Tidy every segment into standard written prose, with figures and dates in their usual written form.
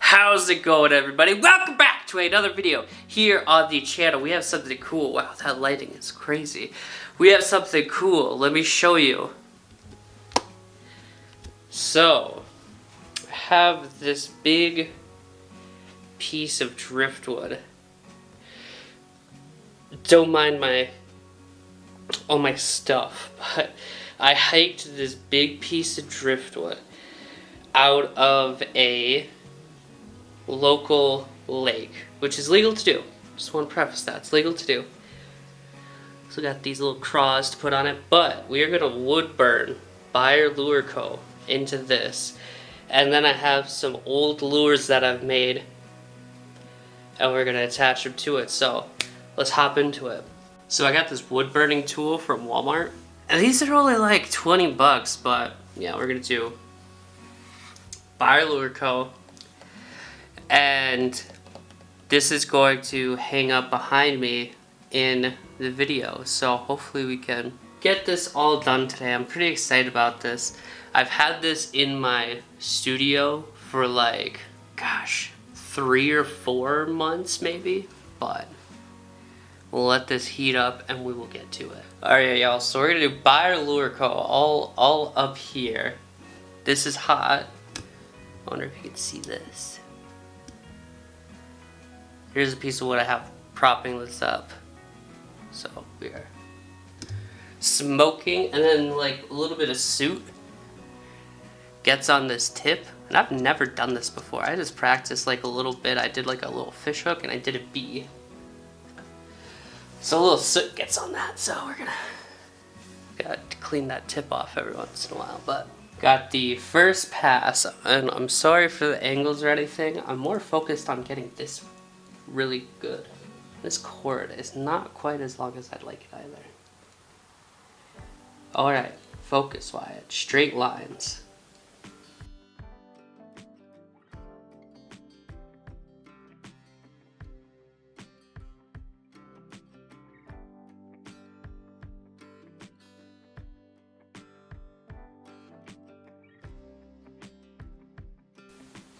How's it going, everybody? Welcome back to another video here on the channel. We have something cool. Wow, that lighting is crazy. We have something cool. Let me show you. So, I have this big piece of driftwood. Don't mind all my stuff, but I hiked this big piece of driftwood out of a local lake, which is legal to do. Just want to preface that, it's legal to do. So got these little craws to put on it, but we are gonna wood burn BeyerLureCo into this. And then I have some old lures that I've made, and we're gonna attach them to it. So let's hop into it. So I got this wood burning tool from Walmart, and these are only like 20 bucks, but yeah, we're gonna do BeyerLureCo. And this is going to hang up behind me in the video, so hopefully we can get this all done today. I'm pretty excited about this. I've had this in my studio for like, gosh, 3 or 4 months maybe, but we'll let this heat up and we will get to it. Alright y'all, so we're gonna do BeyerLureCo all up here. This is hot. I wonder if you can see this. Here's a piece of wood I have propping this up. So we are smoking, and then like a little bit of soot gets on this tip. And I've never done this before. I just practiced like a little bit. I did like a little fish hook and I did a bee. So a little soot gets on that, so we're gotta clean that tip off every once in a while. But got the first pass, and I'm sorry for the angles or anything. I'm more focused on getting this really good. This cord is not quite as long as I'd like it either. Alright, focus Wyatt. Straight lines.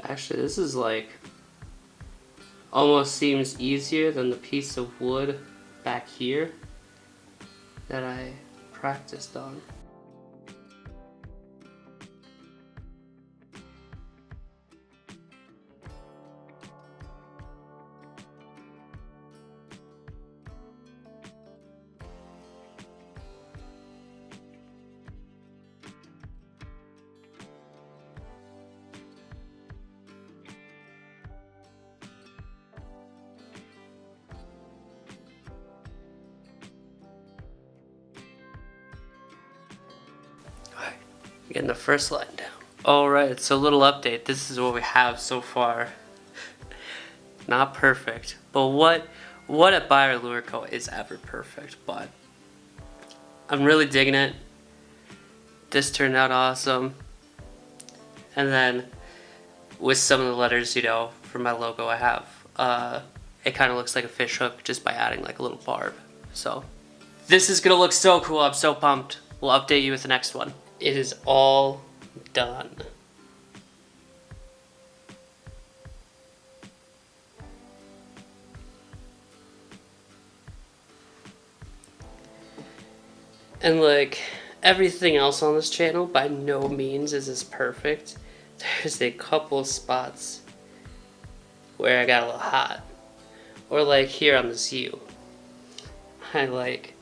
Actually, this is like almost seems easier than the piece of wood back here that I practiced on. Getting the first line down. Alright, so a little update. This is what we have so far. Not perfect, but what at BeyerLureCo is ever perfect, but I'm really digging it. This turned out awesome. And then with some of the letters, you know, for my logo I have, it kind of looks like a fish hook just by adding like a little barb. So this is gonna look so cool. I'm so pumped. We'll update you with the next one. It is all done. And like everything else on this channel, by no means is this perfect. There's a couple spots where I got a little hot. Or like here on this U. I like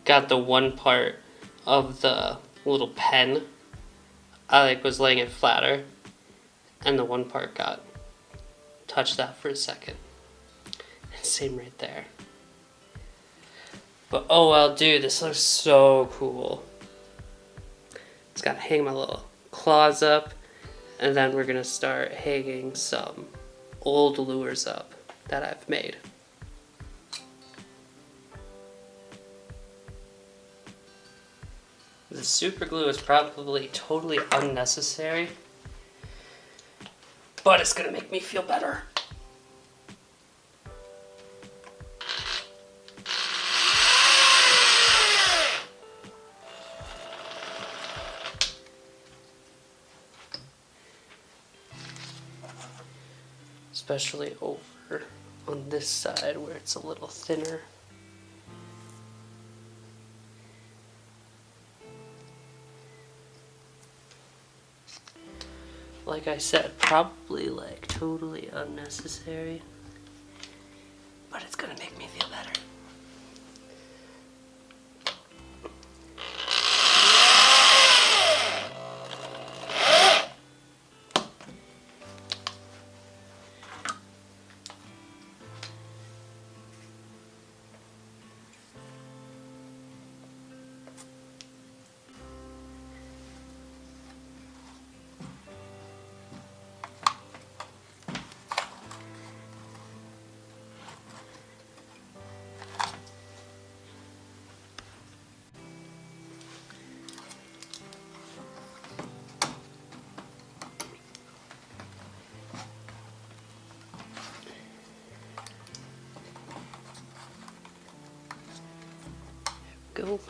got the one part of the little pen, I like was laying it flatter, and the one part got touched that for a second. And same right there. But oh well, dude, this looks so cool. Just gotta hang my little claws up, and then we're gonna start hanging some old lures up that I've made. The super glue is probably totally unnecessary, but it's gonna make me feel better. especially over on this side where it's a little thinner. Like I said, probably like totally unnecessary, but it's gonna make me feel better. Go.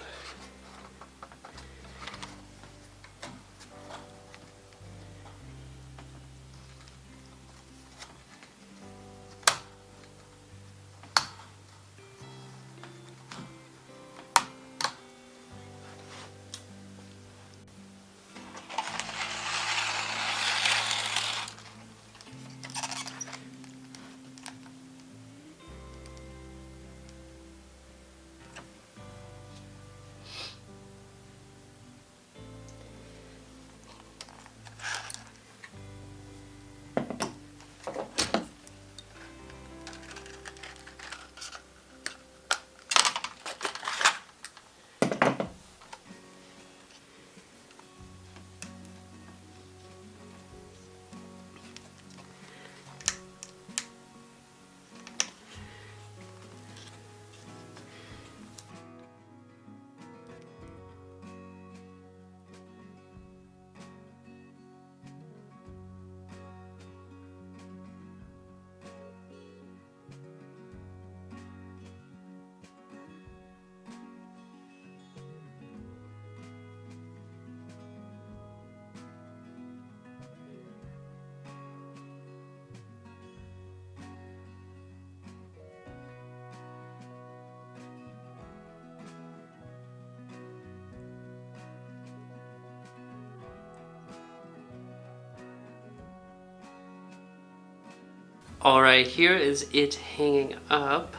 Alright, here is it hanging up.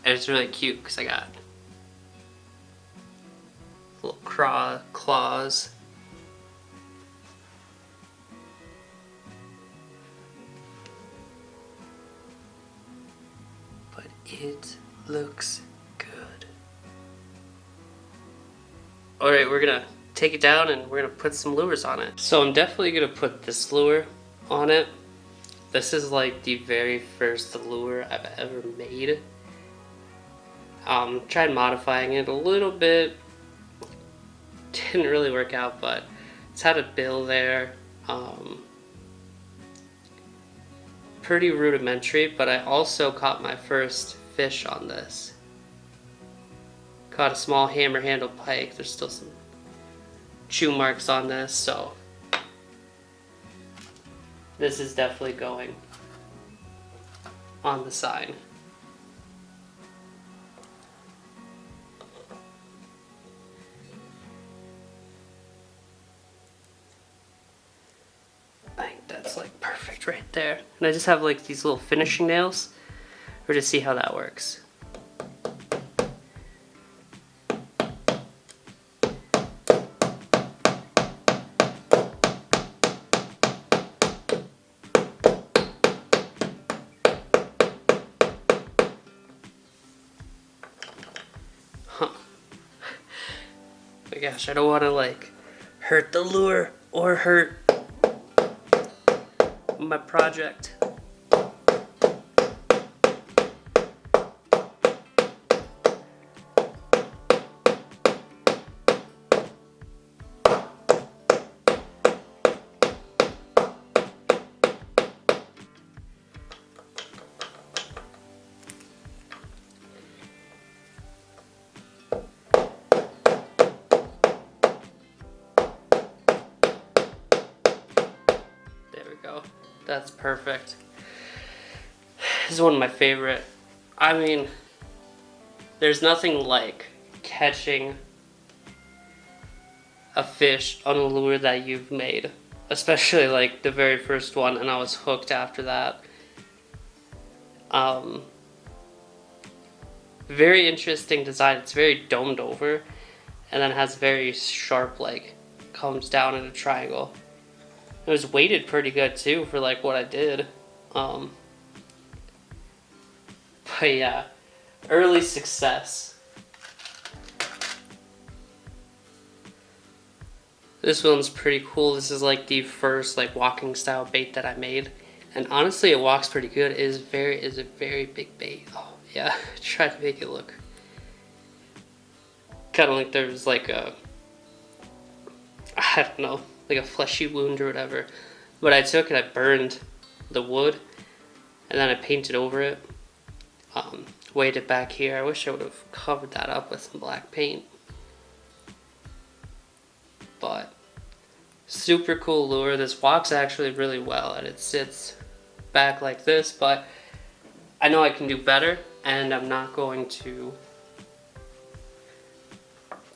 And it's really cute because I got little claws. But it looks good. Alright, we're gonna take it down and we're gonna put some lures on it. So I'm definitely gonna put this lure on it. This is like the very first lure I've ever made. Tried modifying it a little bit. Didn't really work out, but it's had a bill there. Pretty rudimentary, but I also caught my first fish on this. Caught a small hammer handle pike. There's still some chew marks on this, so this is definitely going on the sign. I think that's like perfect right there. And I just have like these little finishing nails. We're to see how that works. Huh. My gosh, I don't want to like hurt the lure or hurt my project. That's perfect. This is one of my favorite. I mean, there's nothing like catching a fish on a lure that you've made. Especially like the very first one, and I was hooked after that. Very interesting design. It's very domed over, and then has very sharp, like, comes down in a triangle. It was weighted pretty good too for like what I did. But yeah, early success. This one's pretty cool. This is like the first like walking style bait that I made, and honestly, it walks pretty good. It is a very big bait. Oh yeah, try to make it look kind of like there's like a, I don't know, like a fleshy wound or whatever. But I took it, I burned the wood, and then I painted over it. Weighed it back here. I wish I would have covered that up with some black paint. But super cool lure. This walks actually really well, and it sits back like this, but I know I can do better, and I'm not going to,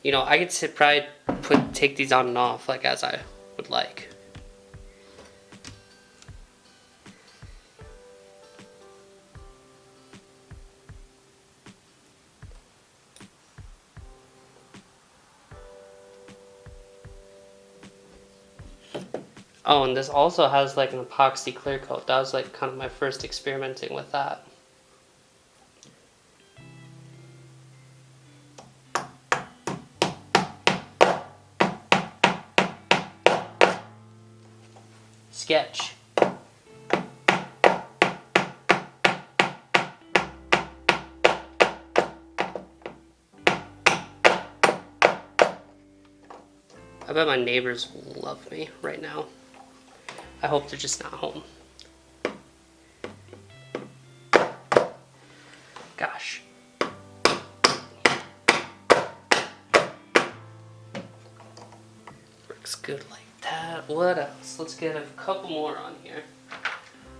you know, I could probably take these on and off like as I would like. Oh, and this also has like an epoxy clear coat. That was like kind of my first experimenting with that. Sketch. I bet my neighbors love me right now. I hope they're just not home. Gosh. Works good like that. What else? Let's get a couple more on here.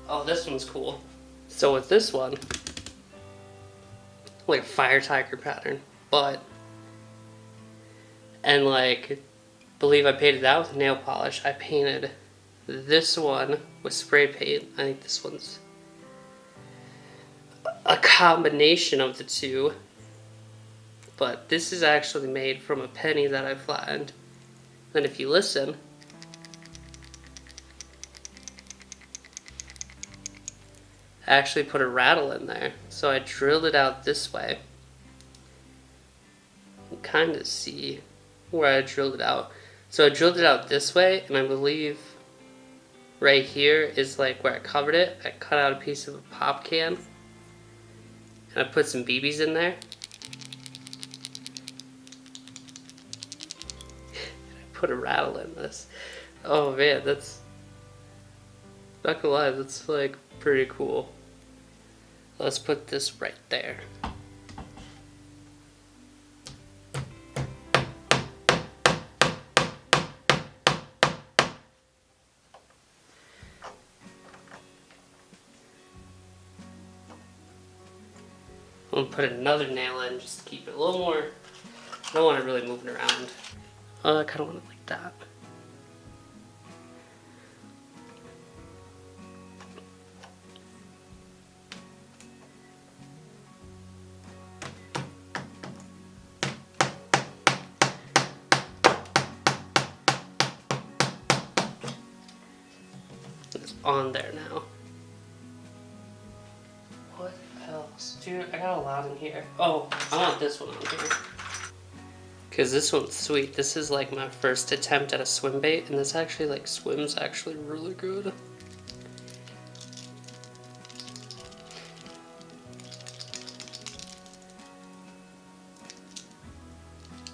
Oh, this one's cool. So with this one, like a fire tiger pattern, but, and like, believe I painted that with nail polish. I painted this one with spray paint. I think this one's a combination of the two, but this is actually made from a penny that I flattened. Then if you listen, I actually put a rattle in there. So I drilled it out this way. You can kind of see where I drilled it out. So I drilled it out this way, and I believe right here is like where I covered it. I cut out a piece of a pop can, and I put some BBs in there. I put a rattle in this. Oh man, that's, not gonna lie, that's like pretty cool. Let's put this right there. I'm gonna put another nail in just to keep it a little more, I don't want it really moving around. I kinda want it like that. It's on there now. What else? Dude, I got a lot in here. Oh, I want this one on here. Because this one's sweet. This is like my first attempt at a swim bait, and this actually like swims actually really good.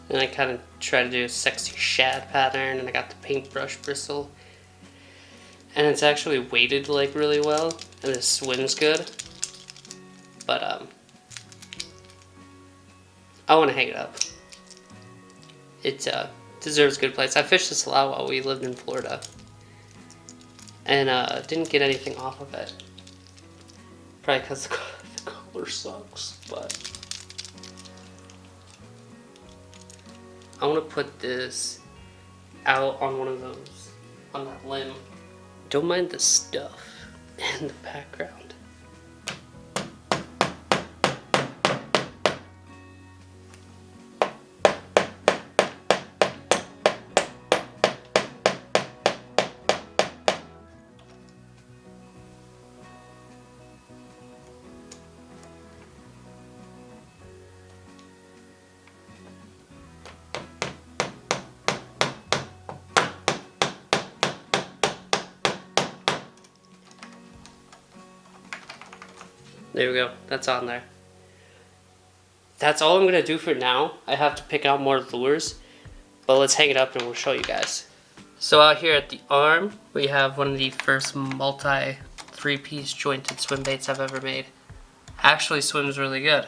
And I kind of try to do a sexy shad pattern, and I got the paintbrush bristle. And it's actually weighted like really well, and it swims good. But I want to hang it up. It deserves a good place. I fished this a lot while we lived in Florida. and didn't get anything off of it. Probably because the color sucks, but I want to put this out on one of those, on that limb. Don't mind the stuff in the background. There we go, that's on there. That's all I'm gonna do for now. I have to pick out more lures, but let's hang it up and we'll show you guys. So out here at the arm, we have one of the first multi 3-piece jointed swim baits I've ever made. Actually swims really good.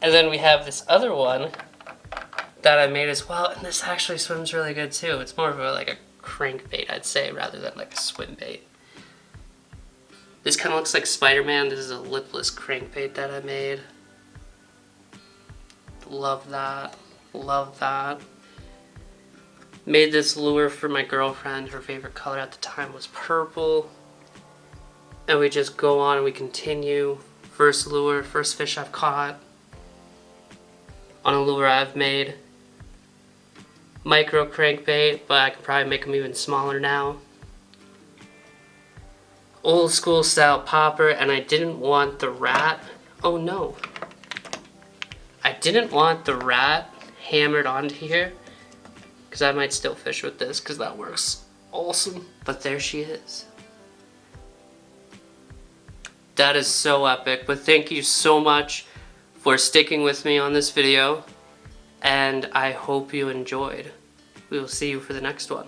And then we have this other one that I made as well, and this actually swims really good too. It's more of like a crankbait, I'd say, rather than like a swim bait. This kind of looks like Spider-Man. This is a lipless crankbait that I made. Love that. Love that. Made this lure for my girlfriend. Her favorite color at the time was purple. And we just go on and we continue. First lure, first fish I've caught on a lure I've made. Micro crankbait, but I could probably make them even smaller now. Old school style popper, and I didn't want the rat. Oh no. I didn't want the rat hammered onto here, because I might still fish with this, because that works awesome. But there she is. That is so epic, but thank you so much for sticking with me on this video, and I hope you enjoyed. We will see you for the next one.